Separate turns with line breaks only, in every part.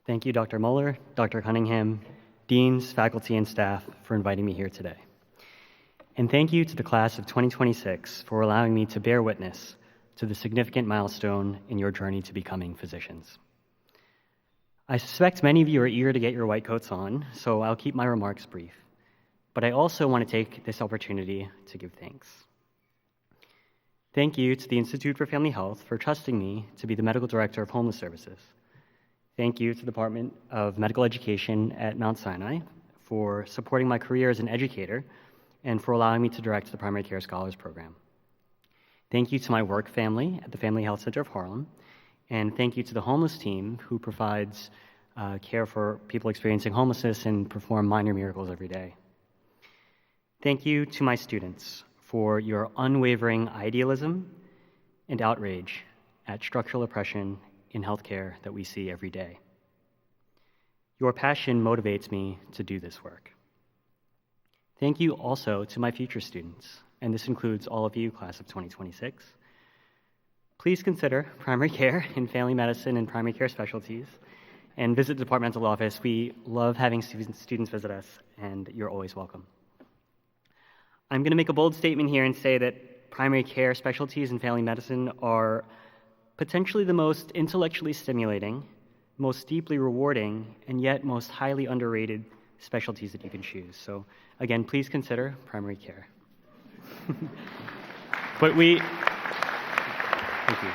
Thank you, Dr. Muller, Dr. Cunningham, deans, faculty, and staff for inviting me here today. And thank you to the class of 2026 for allowing me to bear witness to the significant milestone in your journey to becoming physicians. I suspect many of you are eager to get your white coats on, so I'll keep my remarks brief. But I also want to take this opportunity to give thanks. Thank you to the Institute for Family Health for trusting me to be the Medical Director of Homeless Services. Thank you to the Department of Medical Education at Mount Sinai for supporting my career as an educator and for allowing me to direct the Primary Care Scholars Program. Thank you to my work family at the Family Health Center of Harlem, and thank you to the homeless team who provides care for people experiencing homelessness and perform minor miracles every day. Thank you to my students for your unwavering idealism and outrage at structural oppression in healthcare that we see every day. Your passion motivates me to do this work. Thank you also to my future students, and this includes all of you, class of 2026. Please consider primary care and family medicine and primary care specialties, and visit the departmental office. We love having students visit us, and you're always welcome. I'm going to make a bold statement here and say that primary care specialties and family medicine are potentially the most intellectually stimulating, most deeply rewarding, and yet most highly underrated specialties that you can choose. So again, please consider primary care. Thank you.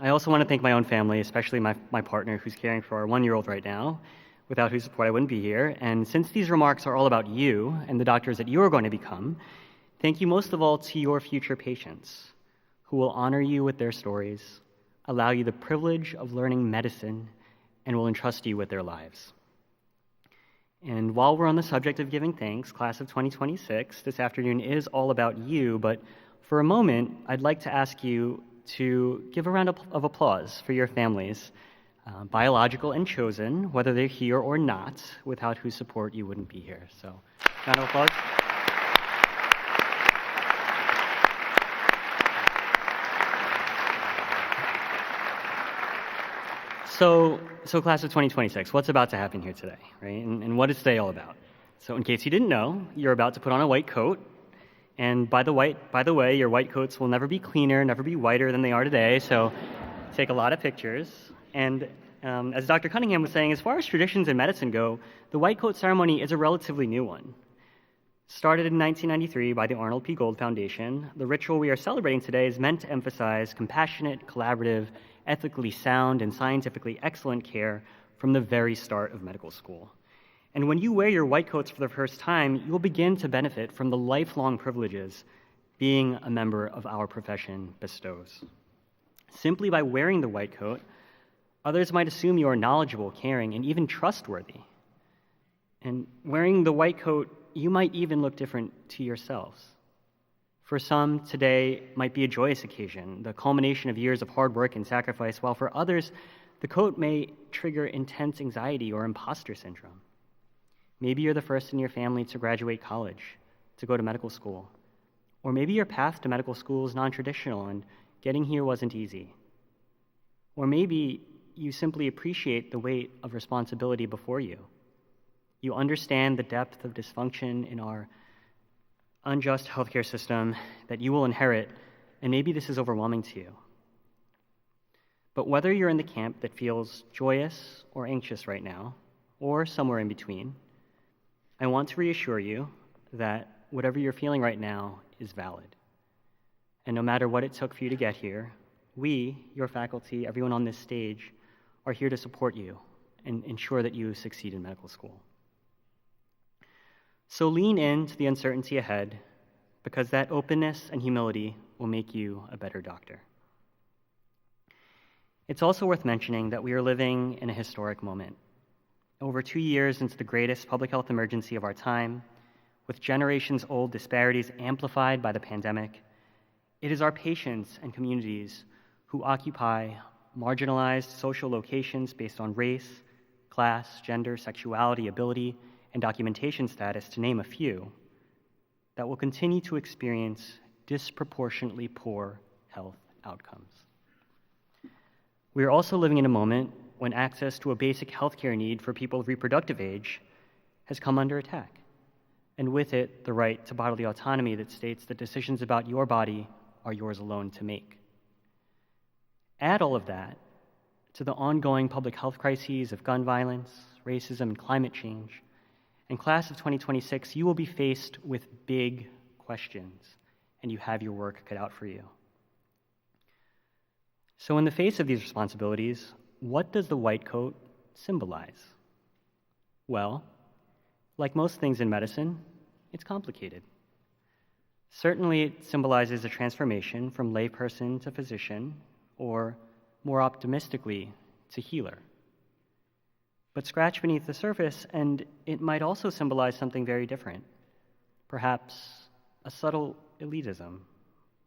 I also want to thank my own family, especially my partner who's caring for our 1-year-old right now, without whose support I wouldn't be here. And since these remarks are all about you and the doctors that you are going to become, thank you most of all to your future patients who will honor you with their stories, allow you the privilege of learning medicine, and will entrust you with their lives. And while we're on the subject of giving thanks, class of 2026, this afternoon is all about you, but for a moment, I'd like to ask you to give a round of applause for your families, biological and chosen, whether they're here or not, without whose support you wouldn't be here. So, round of applause. So class of 2026, what's about to happen here today, right? And what is today all about? So in case you didn't know, you're about to put on a white coat. And by the way, your white coats will never be cleaner, never be whiter than they are today. So take a lot of pictures. And as Dr. Cunningham was saying, as far as traditions in medicine go, the white coat ceremony is a relatively new one. Started in 1993 by the Arnold P. Gold Foundation, the ritual we are celebrating today is meant to emphasize compassionate, collaborative, ethically sound, and scientifically excellent care from the very start of medical school. And when you wear your white coats for the first time, you will begin to benefit from the lifelong privileges being a member of our profession bestows. Simply by wearing the white coat, others might assume you are knowledgeable, caring, and even trustworthy. And wearing the white coat, you might even look different to yourselves. For some, today might be a joyous occasion, the culmination of years of hard work and sacrifice, while for others, the coat may trigger intense anxiety or imposter syndrome. Maybe you're the first in your family to graduate college, to go to medical school. Or maybe your path to medical school is non-traditional and getting here wasn't easy. Or maybe you simply appreciate the weight of responsibility before you. You understand the depth of dysfunction in our unjust healthcare system that you will inherit, and maybe this is overwhelming to you. But whether you're in the camp that feels joyous or anxious right now, or somewhere in between, I want to reassure you that whatever you're feeling right now is valid. And no matter what it took for you to get here, we, your faculty, everyone on this stage, are here to support you and ensure that you succeed in medical school. So lean into the uncertainty ahead, because that openness and humility will make you a better doctor. It's also worth mentioning that we are living in a historic moment. Over 2 years into the greatest public health emergency of our time, with generations-old disparities amplified by the pandemic, it is our patients and communities who occupy marginalized social locations based on race, class, gender, sexuality, ability, and documentation status, to name a few, that will continue to experience disproportionately poor health outcomes. We are also living in a moment when access to a basic healthcare need for people of reproductive age has come under attack, and with it, the right to bodily autonomy that states that decisions about your body are yours alone to make. Add all of that to the ongoing public health crises of gun violence, racism, and climate change, and class of 2026, you will be faced with big questions, and you have your work cut out for you. So in the face of these responsibilities, what does the white coat symbolize? Well, like most things in medicine, it's complicated. Certainly, it symbolizes a transformation from layperson to physician, or more optimistically, to healer. But scratch beneath the surface, and it might also symbolize something very different. Perhaps a subtle elitism,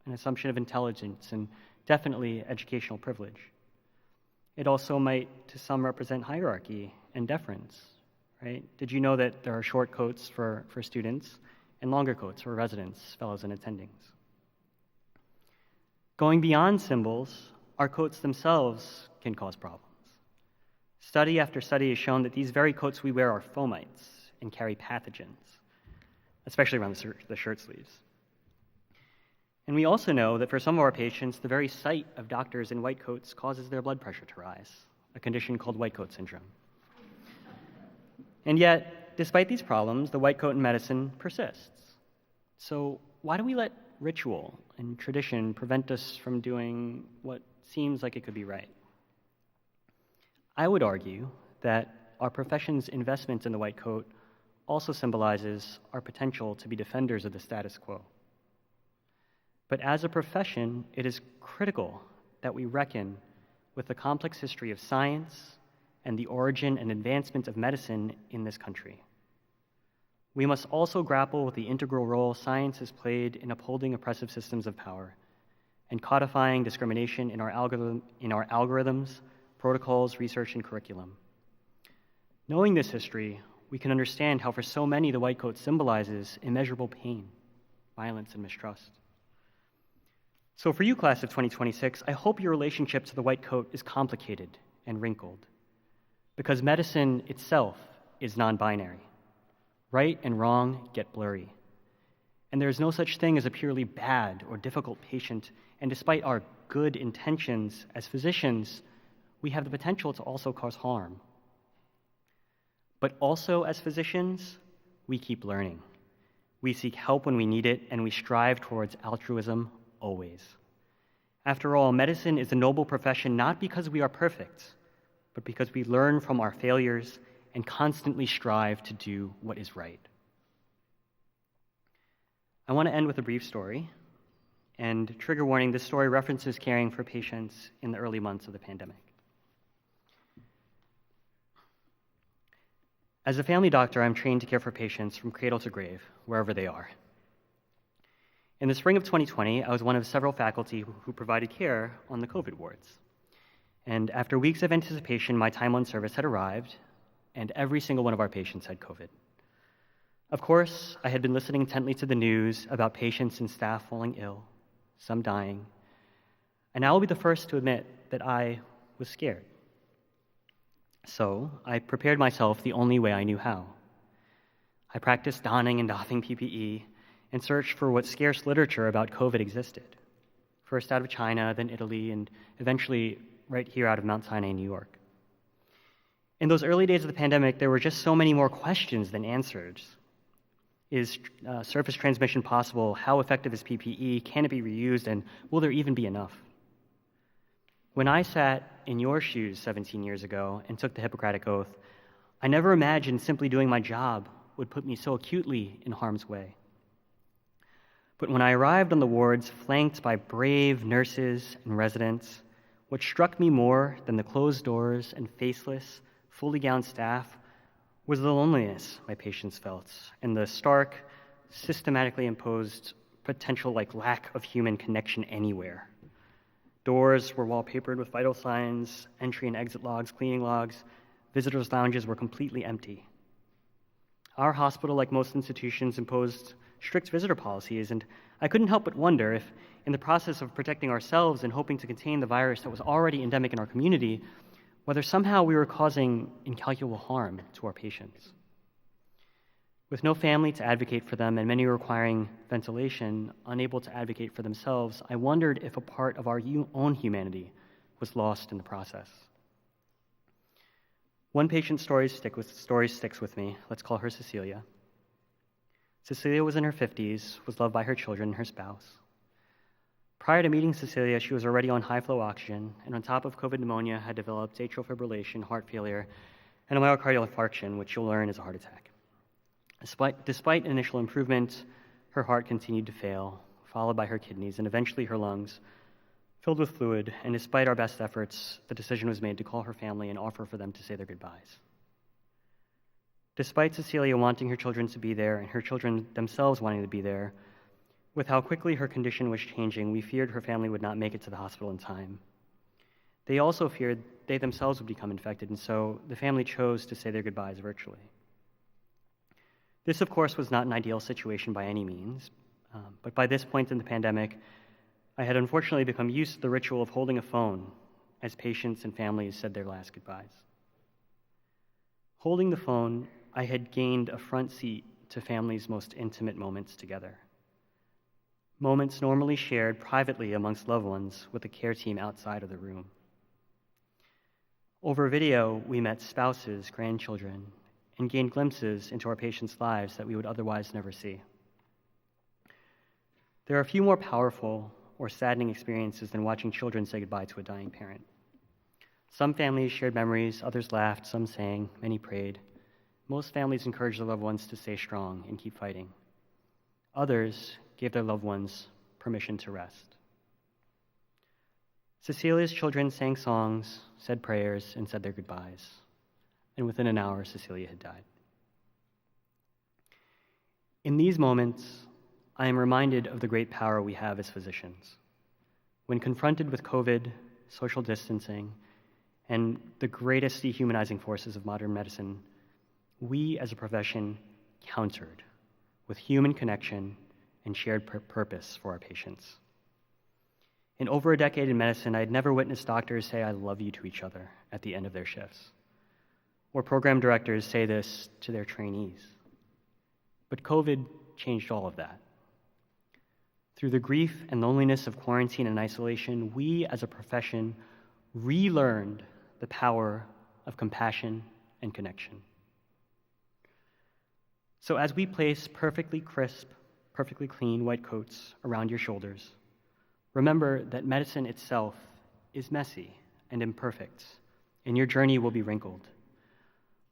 an assumption of intelligence, and definitely educational privilege. It also might, to some, represent hierarchy and deference, right? Did you know that there are short coats for students and longer coats for residents, fellows, and attendings? Going beyond symbols, our coats themselves can cause problems. Study after study has shown that these very coats we wear are fomites and carry pathogens, especially around the shirt sleeves. And we also know that for some of our patients, the very sight of doctors in white coats causes their blood pressure to rise, a condition called white coat syndrome. And yet, despite these problems, the white coat in medicine persists. So why do we let ritual and tradition prevent us from doing what seems like it could be right? I would argue that our profession's investment in the white coat also symbolizes our potential to be defenders of the status quo. But as a profession, it is critical that we reckon with the complex history of science and the origin and advancement of medicine in this country. We must also grapple with the integral role science has played in upholding oppressive systems of power and codifying discrimination in our algorithms, protocols, research, and curriculum. Knowing this history, we can understand how for so many the white coat symbolizes immeasurable pain, violence, and mistrust. So for you, class of 2026, I hope your relationship to the white coat is complicated and wrinkled, because medicine itself is non-binary. Right and wrong get blurry. And there is no such thing as a purely bad or difficult patient, and despite our good intentions as physicians, we have the potential to also cause harm. But also as physicians, we keep learning. We seek help when we need it, and we strive towards altruism always. After all, medicine is a noble profession not because we are perfect, but because we learn from our failures and constantly strive to do what is right. I want to end with a brief story. And trigger warning, this story references caring for patients in the early months of the pandemic. As a family doctor, I'm trained to care for patients from cradle to grave, wherever they are. In the spring of 2020, I was one of several faculty who provided care on the COVID wards. And after weeks of anticipation, my time on service had arrived, and every single one of our patients had COVID. Of course, I had been listening intently to the news about patients and staff falling ill, some dying, and I will be the first to admit that I was scared. So I prepared myself the only way I knew how. I practiced donning and doffing PPE and searched for what scarce literature about COVID existed, first out of China, then Italy, and eventually right here out of Mount Sinai, New York. In those early days of the pandemic, there were just so many more questions than answers. Is surface transmission possible? How effective is PPE? Can it be reused? And will there even be enough? When I sat in your shoes 17 years ago and took the Hippocratic Oath, I never imagined simply doing my job would put me so acutely in harm's way. But when I arrived on the wards, flanked by brave nurses and residents, what struck me more than the closed doors and faceless, fully gowned staff was the loneliness my patients felt and the stark, systematically imposed potential lack of human connection anywhere. Doors were wallpapered with vital signs, entry and exit logs, cleaning logs. Visitors' lounges were completely empty. Our hospital, like most institutions, imposed strict visitor policies, and I couldn't help but wonder if, in the process of protecting ourselves and hoping to contain the virus that was already endemic in our community, whether somehow we were causing incalculable harm to our patients. With no family to advocate for them and many requiring ventilation, unable to advocate for themselves, I wondered if a part of our own humanity was lost in the process. One patient's story sticks with me. Let's call her Cecilia. Cecilia was in her 50s, was loved by her children and her spouse. Prior to meeting Cecilia, she was already on high-flow oxygen, and on top of COVID pneumonia, had developed atrial fibrillation, heart failure, and a myocardial infarction, which you'll learn is a heart attack. Despite initial improvement, her heart continued to fail, followed by her kidneys, and eventually her lungs, filled with fluid, and despite our best efforts, the decision was made to call her family and offer for them to say their goodbyes. Despite Cecilia wanting her children to be there and her children themselves wanting to be there, with how quickly her condition was changing, we feared her family would not make it to the hospital in time. They also feared they themselves would become infected, and so the family chose to say their goodbyes virtually. This, of course, was not an ideal situation by any means, but by this point in the pandemic, I had unfortunately become used to the ritual of holding a phone as patients and families said their last goodbyes. Holding the phone, I had gained a front seat to families' most intimate moments together. Moments normally shared privately amongst loved ones with the care team outside of the room. Over video, we met spouses, grandchildren, and gained glimpses into our patients' lives that we would otherwise never see. There are few more powerful or saddening experiences than watching children say goodbye to a dying parent. Some families shared memories, others laughed, some sang, many prayed. Most families encouraged their loved ones to stay strong and keep fighting. Others gave their loved ones permission to rest. Cecilia's children sang songs, said prayers, and said their goodbyes. And within an hour, Cecilia had died. In these moments, I am reminded of the great power we have as physicians. When confronted with COVID, social distancing, and the greatest dehumanizing forces of modern medicine, we as a profession countered with human connection and shared purpose for our patients. In over a decade in medicine, I had never witnessed doctors say "I love you" to each other at the end of their shifts, or program directors say this to their trainees. But COVID changed all of that. Through the grief and loneliness of quarantine and isolation, we as a profession relearned the power of compassion and connection. So as we place perfectly crisp, perfectly clean white coats around your shoulders, remember that medicine itself is messy and imperfect, and your journey will be wrinkled.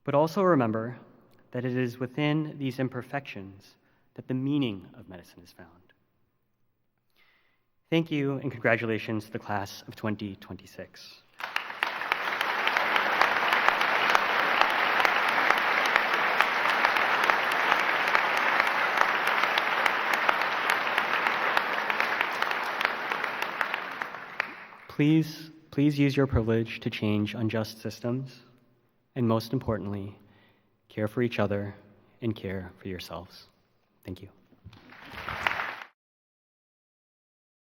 But also remember that it is within these imperfections that the meaning of medicine is found. Thank you, and congratulations to the class of 2026. Please use your privilege to change unjust systems, and most importantly, care for each other and care for yourselves. Thank you.